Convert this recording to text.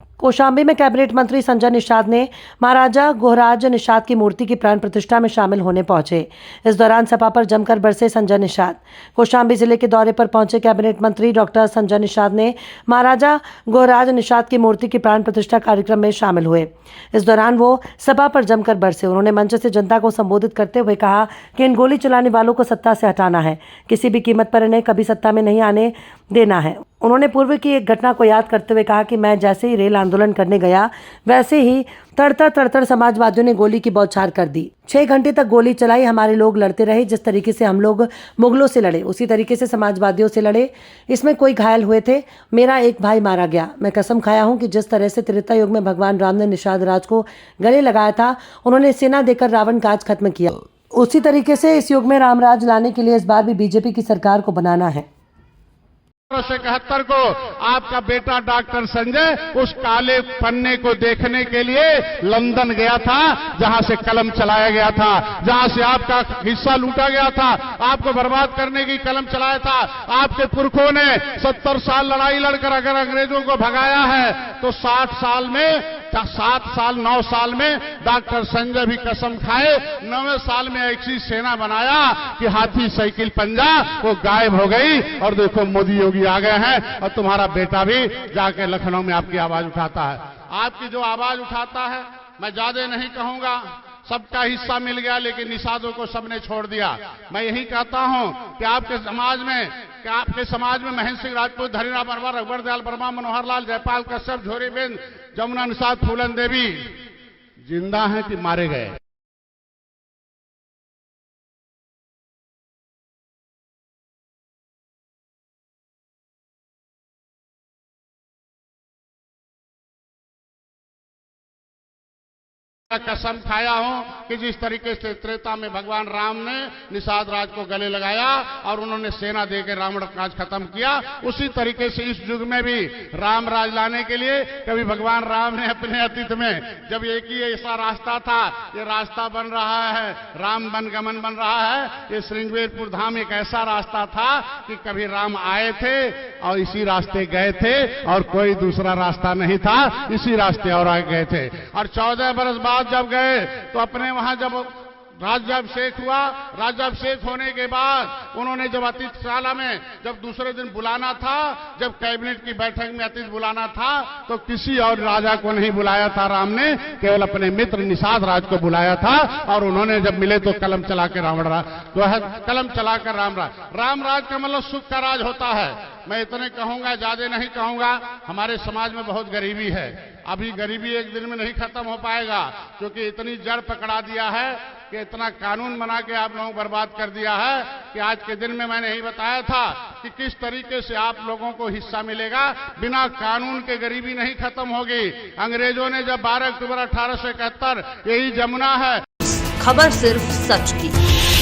कौशाम्बी में कैबिनेट मंत्री संजय निषाद ने महाराजा गोहराज निषाद की मूर्ति की प्राण प्रतिष्ठा में शामिल होने पहुंचे। इस दौरान सभा पर जमकर बरसे संजय निषाद। कौशाम्बी जिले के दौरे पर पहुंचे कैबिनेट मंत्री डॉक्टर संजय निषाद ने महाराजा गोहराज निषाद की मूर्ति की प्राण प्रतिष्ठा कार्यक्रम में शामिल हुए। इस दौरान वो सभा पर जमकर बरसे। उन्होंने मंच से जनता को संबोधित करते हुए कहा कि इन गोली चलाने वालों को सत्ता से हटाना है, किसी भी कीमत पर इन्हें कभी सत्ता में नहीं आने देना है। उन्होंने पूर्व की एक घटना को याद करते हुए कहा कि मैं जैसे ही रेल आंदोलन करने गया वैसे ही तड़तड़ समाजवादियों ने गोली की बौछार कर दी। 6 घंटे तक गोली चलाई। हमारे लोग लड़ते रहे। जिस तरीके से हम लोग मुगलों से लड़े उसी तरीके से समाजवादियों से लड़े। इसमें कोई घायल हुए थे। मेरा एक भाई मारा गया। मैं कसम खाया हूं कि जिस तरह से त्रेता युग में भगवान राम ने निषाद राज को गले लगाया था, उन्होंने सेना देकर रावण काज खत्म किया, उसी तरीके से इस युग में रामराज लाने के लिए इस बार भी बीजेपी की सरकार को बनाना है। 1971 को आपका बेटा डॉक्टर संजय उस काले पन्ने को देखने के लिए लंदन गया था, जहां से कलम चलाया गया था, जहां से आपका हिस्सा लूटा गया था, आपको बर्बाद करने की कलम चलाया था। आपके पुरखों ने 70 साल लड़ाई लड़कर अगर अंग्रेजों को भगाया है तो 7 साल 9 साल में डॉक्टर संजय भी कसम खाए 9वें साल में ऐसी सेना बनाया कि हाथी साइकिल पंजा वो गायब हो गई। और देखो मोदी योगी आ गए हैं और तुम्हारा बेटा भी जाके लखनऊ में आपकी आवाज उठाता है। आपकी जो आवाज उठाता है, मैं ज्यादा नहीं कहूंगा, सबका हिस्सा मिल गया, लेकिन निषादों को सबने छोड़ दिया। मैं यही कहता हूं कि आपके समाज में महेंद्र सिंह राजपूत, धनीराम वर्मा, रघुवर दयाल वर्मा, मनोहर लाल, जयपाल कश्यप, झोरीबेन, जमुना निषाद, फूलन देवी जिंदा हैं कि मारे गए? कसम खाया हूं कि जिस तरीके से त्रेता में भगवान राम ने निषाद राज को गले लगाया और उन्होंने सेना देकर रावण काज खत्म किया, उसी तरीके से इस युग में भी राम राज लाने के लिए कभी भगवान राम ने अपने अतीत में जब एक ही ऐसा रास्ता था, ये रास्ता बन रहा है, राम वनगमन बन रहा है। ये श्रृंगेरपुर धाम एक ऐसा रास्ता था कि कभी राम आए थे और इसी रास्ते गए थे और कोई दूसरा रास्ता नहीं था, इसी रास्ते और आगे गए थे। और 14 बरस बाद जब गए तो अपने वहां जब राज्याभिषेक हुआ, राज्याभिषेक होने के बाद उन्होंने जब अतिथिशाला में जब दूसरे दिन बुलाना था, जब कैबिनेट की बैठक में अतिथि बुलाना था, तो किसी और राजा को नहीं बुलाया था राम ने, केवल अपने मित्र निषाद राज को बुलाया था। और उन्होंने जब मिले तो कलम चलाकर कलम चलाकर राम राज का मतलब सुख का राज होता है। मैं इतने कहूंगा, ज्यादा नहीं कहूंगा। हमारे समाज में बहुत गरीबी है। अभी गरीबी एक दिन में नहीं खत्म हो पाएगा, क्योंकि इतनी जड़ पकड़ा दिया है कि इतना कानून बना के आप लोगों को बर्बाद कर दिया है कि आज के दिन में मैंने यही बताया था कि किस तरीके से आप लोगों को हिस्सा मिलेगा। बिना कानून के गरीबी नहीं खत्म होगी। अंग्रेजों ने जब 12 अक्टूबर 1871 यही जमुना है। खबर सिर्फ सच की।